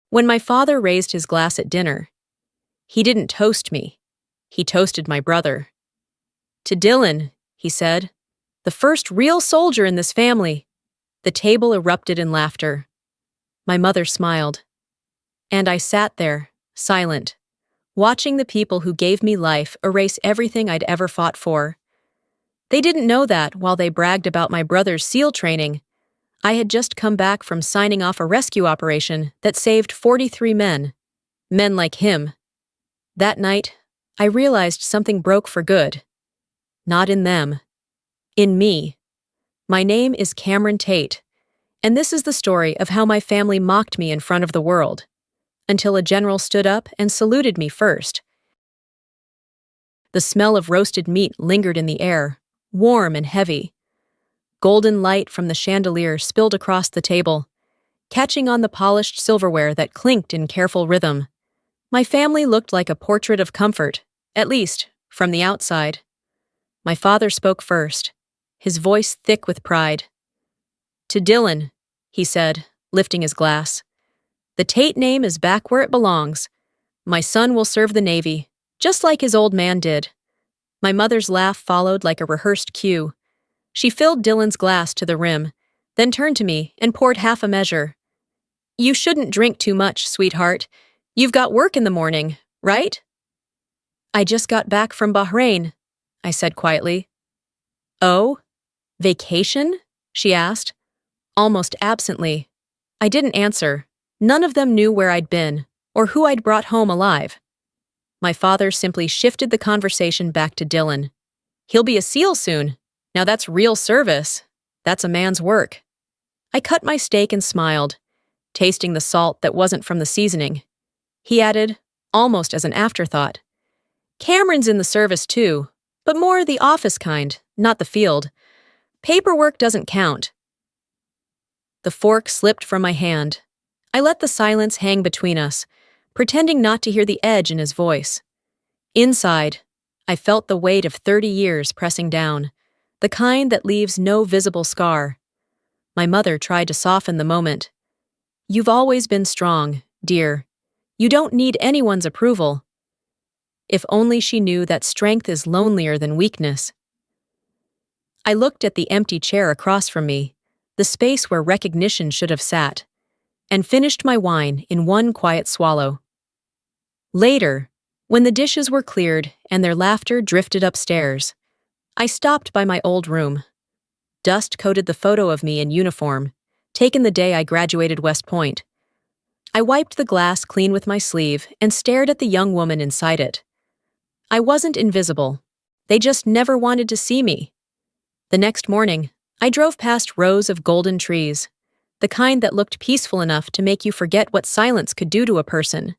When my father raised his glass at dinner, he didn't toast me. He toasted my brother. "To Dylan," he said, "the first real soldier in this family." The table erupted in laughter. My mother smiled. And I sat there, silent, watching the people who gave me life erase everything I'd ever fought for. They didn't know that, while they bragged about my brother's SEAL training, I had just come back from signing off a rescue operation that saved 43 men. Men like him. That night, I realized something broke for good. Not in them. In me. My name is Cameron Tate, and this is the story of how my family mocked me in front of the world, until a general stood up and saluted me first. The smell of roasted meat lingered in the air, warm and heavy. Golden light from the chandelier spilled across the table, catching on the polished silverware that clinked in careful rhythm. My family looked like a portrait of comfort, at least, from the outside. My father spoke first, his voice thick with pride. "To Dylan," he said, lifting his glass. "The Tate name is back where it belongs. My son will serve the Navy, just like his old man did." My mother's laugh followed like a rehearsed cue. She filled Dylan's glass to the rim, then turned to me and poured half a measure. "You shouldn't drink too much, sweetheart. You've got work in the morning, right?" "I just got back from Bahrain," I said quietly. "Oh? Vacation?" she asked, almost absently. I didn't answer. None of them knew where I'd been, or who I'd brought home alive. My father simply shifted the conversation back to Dylan. "He'll be a SEAL soon. Now that's real service. That's a man's work." I cut my steak and smiled, tasting the salt that wasn't from the seasoning. He added, almost as an afterthought, "Cameron's in the service too, but more the office kind, not the field. Paperwork doesn't count." The fork slipped from my hand. I let the silence hang between us, pretending not to hear the edge in his voice. Inside, I felt the weight of 30 years pressing down, the kind that leaves no visible scar. My mother tried to soften the moment. "You've always been strong, dear. You don't need anyone's approval." If only she knew that strength is lonelier than weakness. I looked at the empty chair across from me, the space where recognition should have sat, and finished my wine in one quiet swallow. Later, when the dishes were cleared and their laughter drifted upstairs, I stopped by my old room. Dust coated the photo of me in uniform, taken the day I graduated West Point. I wiped the glass clean with my sleeve and stared at the young woman inside it. I wasn't invisible. They just never wanted to see me. The next morning, I drove past rows of golden trees, the kind that looked peaceful enough to make you forget what silence could do to a person.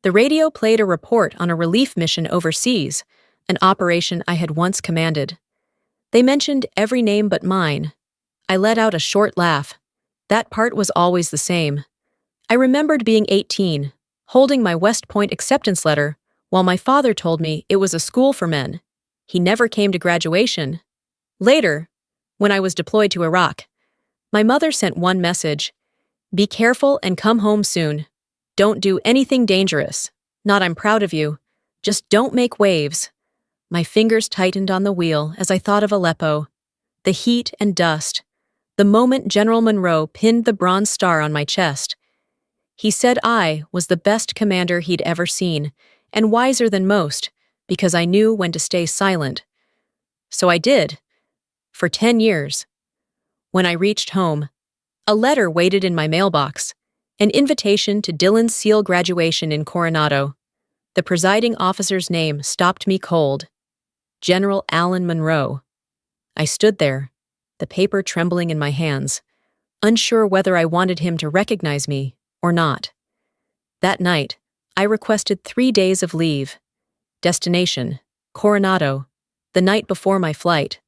The radio played a report on a relief mission overseas, an operation I had once commanded. They mentioned every name but mine. I let out a short laugh. That part was always the same. I remembered being 18, holding my West Point acceptance letter, while my father told me it was a school for men. He never came to graduation. Later, when I was deployed to Iraq, my mother sent one message: "Be careful and come home soon. Don't do anything dangerous. Not I'm proud of you. Just don't make waves." My fingers tightened on the wheel as I thought of Aleppo. The heat and dust. The moment General Monroe pinned the Bronze Star on my chest. He said I was the best commander he'd ever seen, and wiser than most, because I knew when to stay silent. So I did. For 10 years. When I reached home, a letter waited in my mailbox, an invitation to Dylan's SEAL graduation in Coronado. The presiding officer's name stopped me cold. General Allen Monroe. I stood there, the paper trembling in my hands, unsure whether I wanted him to recognize me or not. That night, I requested 3 days of leave. Destination: Coronado. The night before my flight,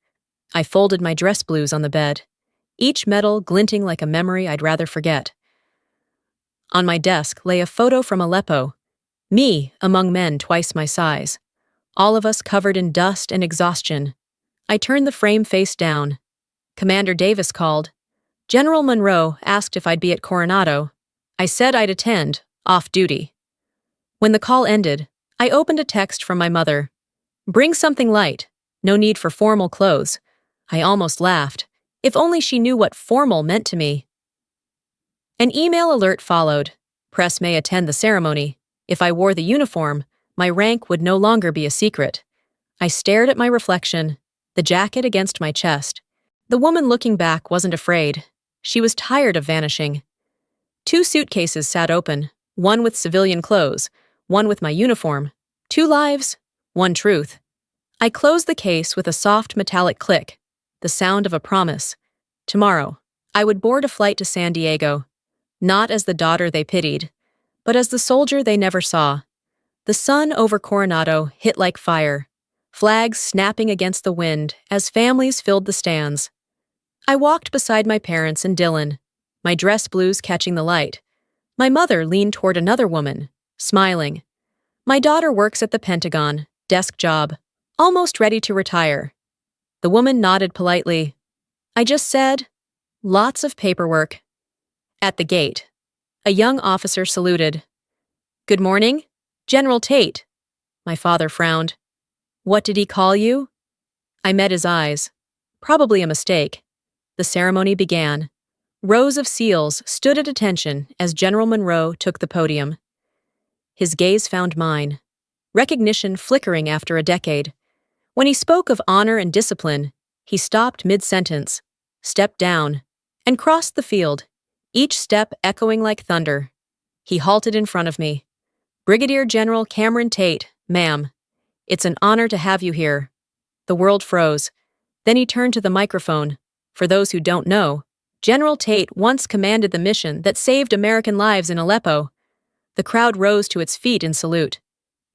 I folded my dress blues on the bed, each medal glinting like a memory I'd rather forget. On my desk lay a photo from Aleppo, me among men twice my size, all of us covered in dust and exhaustion. I turned the frame face down. Commander Davis called. General Monroe asked if I'd be at Coronado. I said I'd attend, off duty. When the call ended, I opened a text from my mother. Bring something light. No need for formal clothes. I almost laughed. If only she knew what formal meant to me. An email alert followed. Press may attend the ceremony. If I wore the uniform, my rank would no longer be a secret. I stared at my reflection, the jacket against my chest. The woman looking back wasn't afraid. She was tired of vanishing. 2 suitcases sat open, one with civilian clothes, one with my uniform. 2 lives, 1 truth. I closed the case with a soft metallic click, the sound of a promise. Tomorrow, I would board a flight to San Diego, not as the daughter they pitied, but as the soldier they never saw. The sun over Coronado hit like fire, flags snapping against the wind as families filled the stands. I walked beside my parents and Dylan, my dress blues catching the light. My mother leaned toward another woman, smiling. My daughter works at the Pentagon, desk job, almost ready to retire. The woman nodded politely. I just said, lots of paperwork. At the gate, a young officer saluted. Good morning, General Tate. My father frowned. What did he call you? I met his eyes. Probably a mistake. The ceremony began. Rows of SEALs stood at attention as General Monroe took the podium. His gaze found mine, recognition flickering after a decade. When he spoke of honor and discipline, he stopped mid-sentence, stepped down, and crossed the field, each step echoing like thunder. He halted in front of me. Brigadier General Cameron Tate, ma'am. It's an honor to have you here. The world froze. Then he turned to the microphone. For those who don't know, General Tate once commanded the mission that saved American lives in Aleppo. The crowd rose to its feet in salute.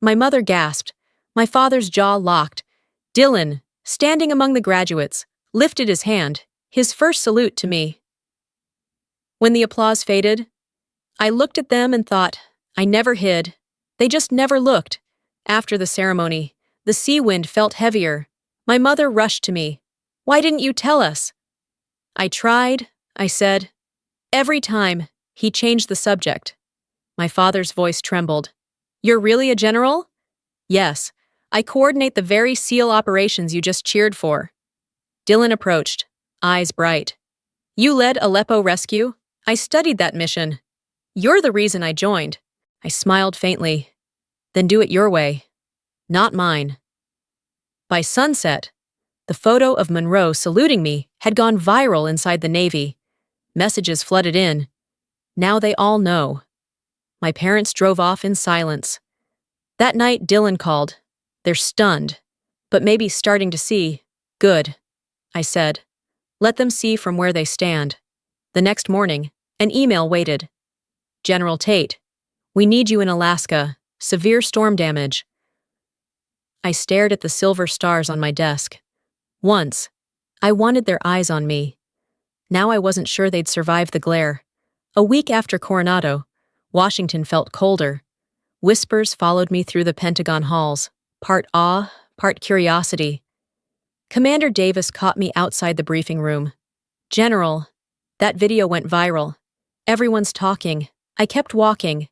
My mother gasped. My father's jaw locked. Dylan, standing among the graduates, lifted his hand, his first salute to me. When the applause faded, I looked at them and thought, I never hid. They just never looked. After the ceremony, the sea wind felt heavier. My mother rushed to me. Why didn't you tell us? I tried, I said. Every time, he changed the subject. My father's voice trembled. You're really a general? Yes, I coordinate the very SEAL operations you just cheered for. Dylan approached, eyes bright. You led Aleppo rescue? I studied that mission. You're the reason I joined. I smiled faintly. Then do it your way, not mine. By sunset, the photo of Monroe saluting me had gone viral inside the Navy. Messages flooded in. Now they all know. My parents drove off in silence. That night, Dylan called. They're stunned, but maybe starting to see. Good, I said. Let them see from where they stand. The next morning, an email waited. General Tate, we need you in Alaska. Severe storm damage. I stared at the silver stars on my desk. Once, I wanted their eyes on me. Now I wasn't sure they'd survive the glare. A week after Coronado, Washington felt colder. Whispers followed me through the Pentagon halls, part awe, part curiosity. Commander Davis caught me outside the briefing room. General, that video went viral. Everyone's talking. I kept walking.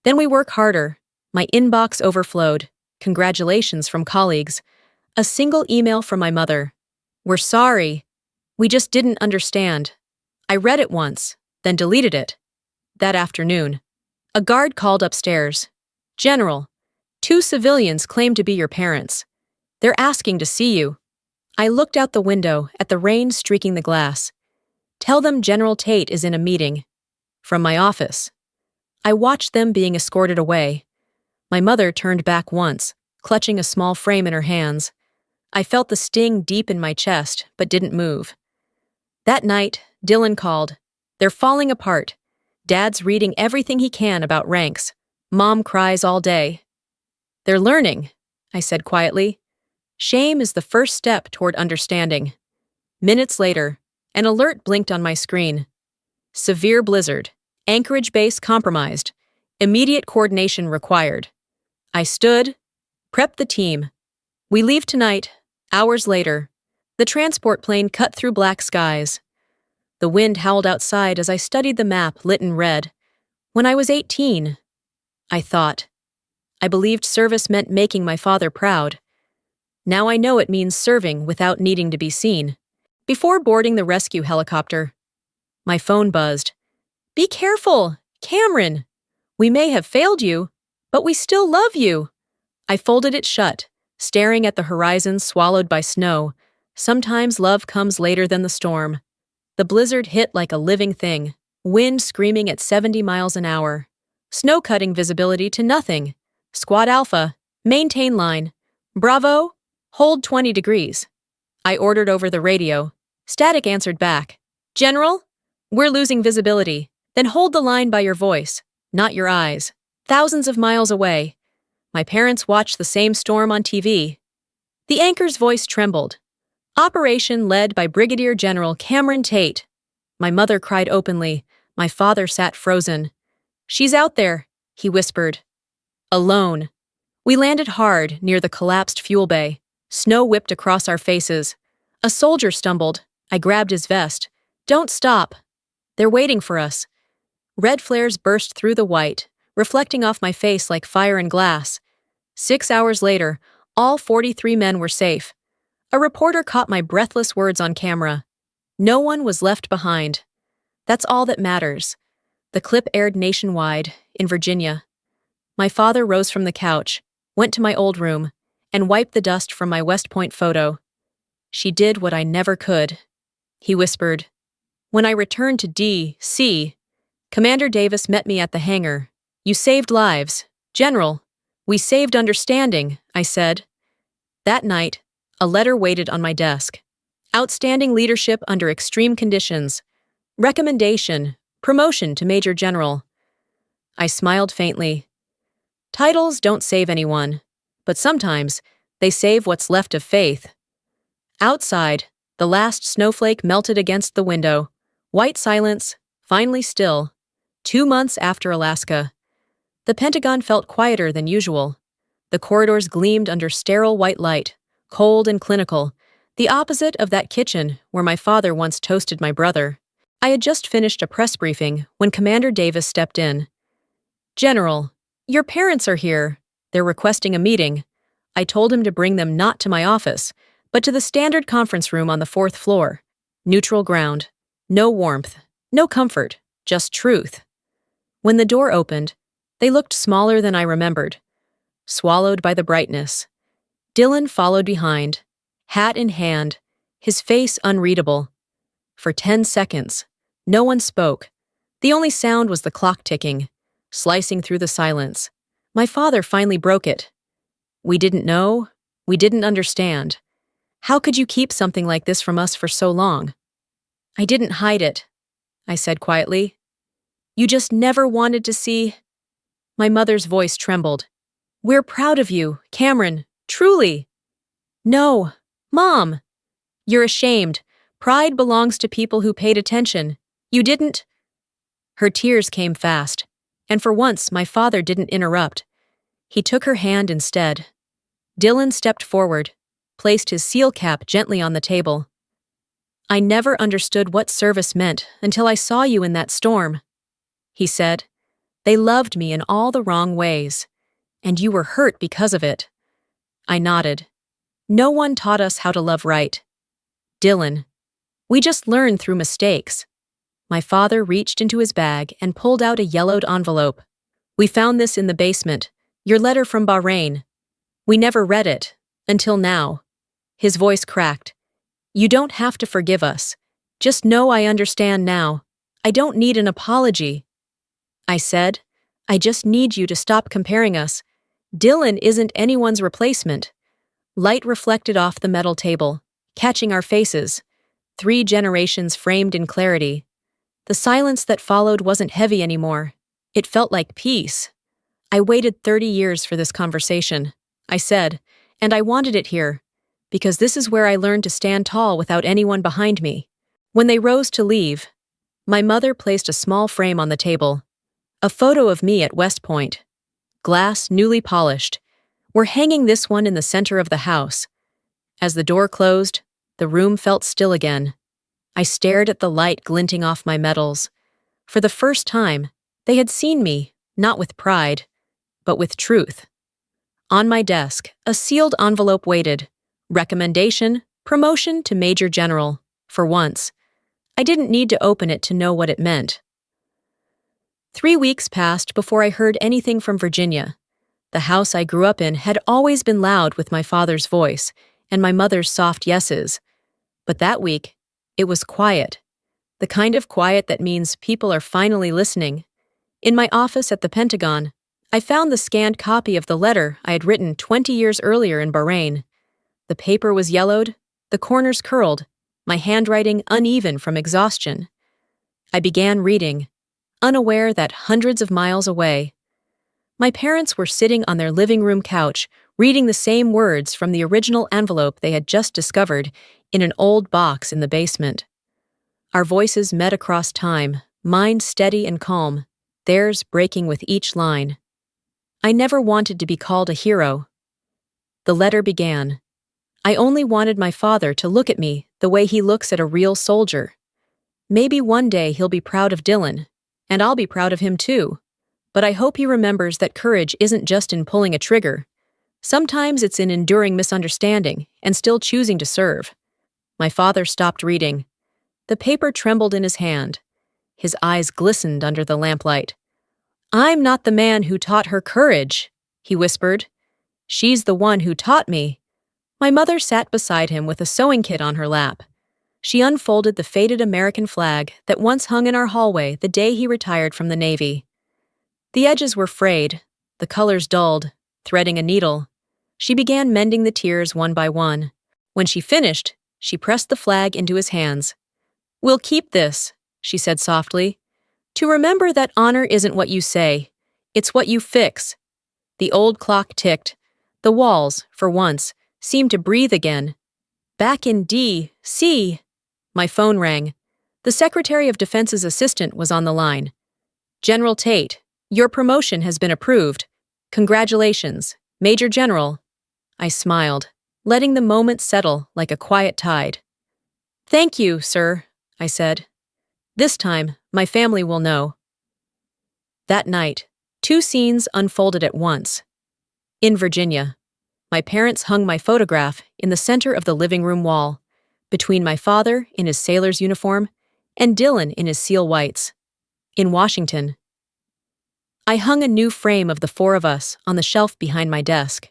Then we work harder. My inbox overflowed. Congratulations from colleagues. A single email from my mother. We're sorry. We just didn't understand. I read it once, then deleted it. That afternoon, a guard called upstairs. General, 2 civilians claim to be your parents. They're asking to see you. I looked out the window at the rain streaking the glass. Tell them General Tate is in a meeting. From my office. I watched them being escorted away. My mother turned back once, clutching a small frame in her hands. I felt the sting deep in my chest, but didn't move. That night, Dylan called. They're falling apart. Dad's reading everything he can about ranks. Mom cries all day. They're learning, I said quietly. Shame is the first step toward understanding. Minutes later, an alert blinked on my screen. Severe blizzard. Anchorage base compromised. Immediate coordination required. I stood, prepped the team. We leave tonight, hours later. The transport plane cut through black skies. The wind howled outside as I studied the map lit in red. When I was 18, I thought. I believed service meant making my father proud. Now I know it means serving without needing to be seen. Before boarding the rescue helicopter, my phone buzzed. Be careful, Cameron! We may have failed you, but we still love you. I folded it shut, staring at the horizon swallowed by snow. Sometimes love comes later than the storm. The blizzard hit like a living thing, wind screaming at 70 miles an hour. Snow cutting visibility to nothing. Squad Alpha, maintain line. Bravo, hold 20 degrees. I ordered over the radio. Static answered back. General, we're losing visibility. Then hold the line by your voice, not your eyes. Thousands of miles away. My parents watched the same storm on TV. The anchor's voice trembled. Operation led by Brigadier General Cameron Tate. My mother cried openly. My father sat frozen. She's out there, he whispered. Alone. We landed hard near the collapsed fuel bay. Snow whipped across our faces. A soldier stumbled. I grabbed his vest. Don't stop. They're waiting for us. Red flares burst through the white, reflecting off my face like fire and glass. 6 hours later, all 43 men were safe. A reporter caught my breathless words on camera. No one was left behind. That's all that matters. The clip aired nationwide, in Virginia. My father rose from the couch, went to my old room, and wiped the dust from my West Point photo. She did what I never could, he whispered. When I returned to D.C., Commander Davis met me at the hangar. You saved lives, General. We saved understanding, I said. That night, a letter waited on my desk. Outstanding leadership under extreme conditions. Recommendation, promotion to Major General. I smiled faintly. Titles don't save anyone, but sometimes they save what's left of faith. Outside, the last snowflake melted against the window. White silence, finally still. 2 months after Alaska. The Pentagon felt quieter than usual. The corridors gleamed under sterile white light, cold and clinical, the opposite of that kitchen where my father once toasted my brother. I had just finished a press briefing when Commander Davis stepped in. General, your parents are here. They're requesting a meeting. I told him to bring them not to my office, but to the standard conference room on the 4th floor. Neutral ground. No warmth. No comfort. Just truth. When the door opened, they looked smaller than I remembered. Swallowed by the brightness. Dylan followed behind, hat in hand, his face unreadable. For 10 seconds, no one spoke. The only sound was the clock ticking, slicing through the silence. My father finally broke it. We didn't know. We didn't understand. How could you keep something like this from us for so long? I didn't hide it, I said quietly. You just never wanted to see. My mother's voice trembled. We're proud of you, Cameron, truly. No, Mom. You're ashamed. Pride belongs to people who paid attention. You didn't. Her tears came fast, and for once my father didn't interrupt. He took her hand instead. Dylan stepped forward, placed his seal cap gently on the table. I never understood what service meant until I saw you in that storm, he said. They loved me in all the wrong ways, and you were hurt because of it. I nodded. No one taught us how to love right. Dylan, we just learned through mistakes. My father reached into his bag and pulled out a yellowed envelope. We found this in the basement, your letter from Bahrain. We never read it, until now. His voice cracked. You don't have to forgive us. Just know I understand now. I don't need an apology. I said, I just need you to stop comparing us. Dylan isn't anyone's replacement. Light reflected off the metal table, catching our faces. 3 generations framed in clarity. The silence that followed wasn't heavy anymore. It felt like peace. I waited 30 years for this conversation, I said, and I wanted it here, because this is where I learned to stand tall without anyone behind me. When they rose to leave, my mother placed a small frame on the table. A photo of me at West Point. Glass newly polished. We're hanging this one in the center of the house. As the door closed, the room felt still again. I stared at the light glinting off my medals. For the first time, They had seen me, not with pride, but with truth. On my desk, a sealed envelope waited. Recommendation, promotion to Major General. For once, I didn't need to open it to know what it meant. 3 weeks passed before I heard anything from Virginia. The house I grew up in had always been loud with my father's voice and my mother's soft yeses. But that week, it was quiet. The kind of quiet that means people are finally listening. In my office at the Pentagon, I found the scanned copy of the letter I had written 20 years earlier in Bahrain. The paper was yellowed, the corners curled, my handwriting uneven from exhaustion. I began reading, unaware that hundreds of miles away, my parents were sitting on their living room couch, reading the same words from the original envelope they had just discovered in an old box in the basement. Our voices met across time, mine steady and calm, theirs breaking with each line. I never wanted to be called a hero. The letter began. I only wanted my father to look at me the way he looks at a real soldier. Maybe one day he'll be proud of Dylan, and I'll be proud of him too. But I hope he remembers that courage isn't just in pulling a trigger. Sometimes it's in enduring misunderstanding and still choosing to serve. My father stopped reading. The paper trembled in his hand. His eyes glistened under the lamplight. "I'm not the man who taught her courage," he whispered. "She's the one who taught me." My mother sat beside him with a sewing kit on her lap. She unfolded the faded American flag that once hung in our hallway the day he retired from the Navy. The edges were frayed, the colors dulled, threading a needle. She began mending the tears one by one. When she finished, she pressed the flag into his hands. "We'll keep this," she said softly, "to remember that honor isn't what you say, it's what you fix." The old clock ticked. The walls, for once, seemed to breathe again. Back in D.C. My phone rang. The Secretary of Defense's assistant was on the line. "General Tate, your promotion has been approved. Congratulations, Major General." I smiled, letting the moment settle like a quiet tide. "Thank you, sir," I said. "This time, my family will know." That night, 2 scenes unfolded at once. In Virginia, my parents hung my photograph in the center of the living room wall, between my father in his sailor's uniform and Dylan in his seal whites. In Washington, I hung a new frame of the 4 of us on the shelf behind my desk.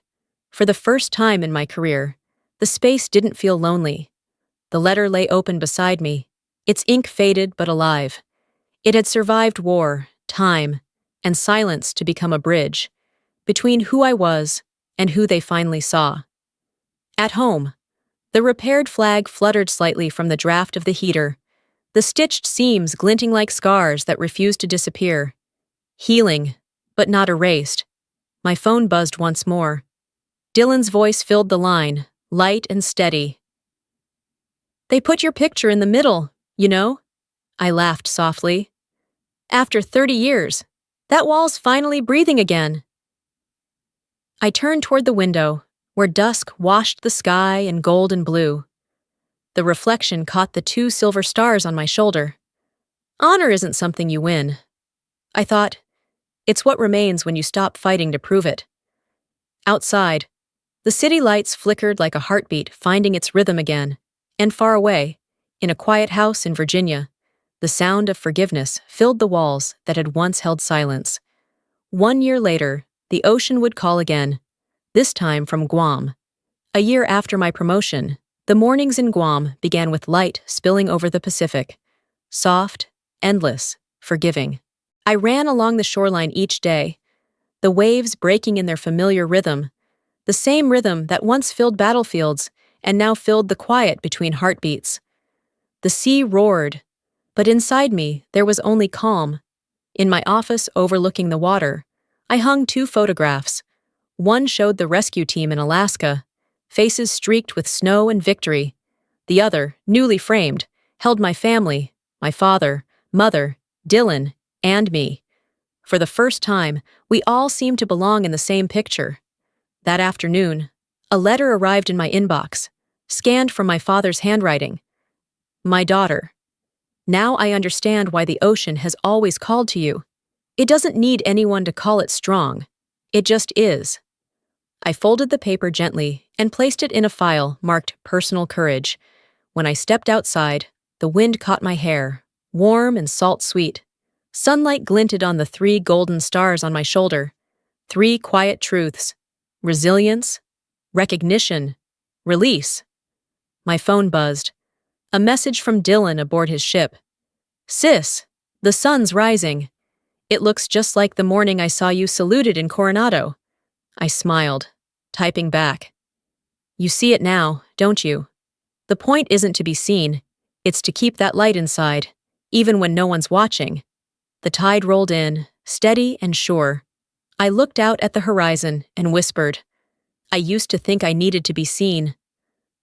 For the first time in my career, the space didn't feel lonely. The letter lay open beside me, its ink faded but alive. It had survived war, time, and silence to become a bridge between who I was and who they finally saw. At home, the repaired flag fluttered slightly from the draft of the heater, the stitched seams glinting like scars that refused to disappear. Healing, but not erased. My phone buzzed once more. Dylan's voice filled the line, light and steady. "They put your picture in the middle, you know?" I laughed softly. "After 30 years, that wall's finally breathing again." I turned toward the window, where dusk washed the sky in gold and blue. The reflection caught the 2 silver stars on my shoulder. Honor isn't something you win. I thought, it's what remains when you stop fighting to prove it. Outside, the city lights flickered like a heartbeat finding its rhythm again, and far away, in a quiet house in Virginia, the sound of forgiveness filled the walls that had once held silence. 1 year later, the ocean would call again, this time from Guam. A year after my promotion, the mornings in Guam began with light spilling over the Pacific. Soft, endless, forgiving. I ran along the shoreline each day, the waves breaking in their familiar rhythm, the same rhythm that once filled battlefields and now filled the quiet between heartbeats. The sea roared, but inside me there was only calm. In my office overlooking the water, I hung 2 photographs. One showed the rescue team in Alaska, faces streaked with snow and victory. The other, newly framed, held my family, my father, mother, Dylan, and me. For the first time, we all seemed to belong in the same picture. That afternoon, a letter arrived in my inbox, scanned from my father's handwriting. "My daughter, now I understand why the ocean has always called to you. It doesn't need anyone to call it strong. It just is. I folded the paper gently and placed it in a file marked Personal Courage. When I stepped outside, the wind caught my hair, warm and salt-sweet. Sunlight glinted on the 3 golden stars on my shoulder. 3 quiet truths: resilience, recognition, release. My phone buzzed. A message from Dylan aboard his ship. "Sis, the sun's rising. It looks just like the morning I saw you saluted in Coronado." I smiled, typing back. "You see it now, don't you? The point isn't to be seen, it's to keep that light inside, even when no one's watching." The tide rolled in, steady and sure. I looked out at the horizon and whispered, "I used to think I needed to be seen.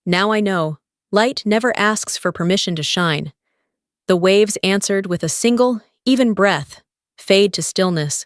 Now I know, light never asks for permission to shine." The waves answered with a single, even breath, fade to stillness.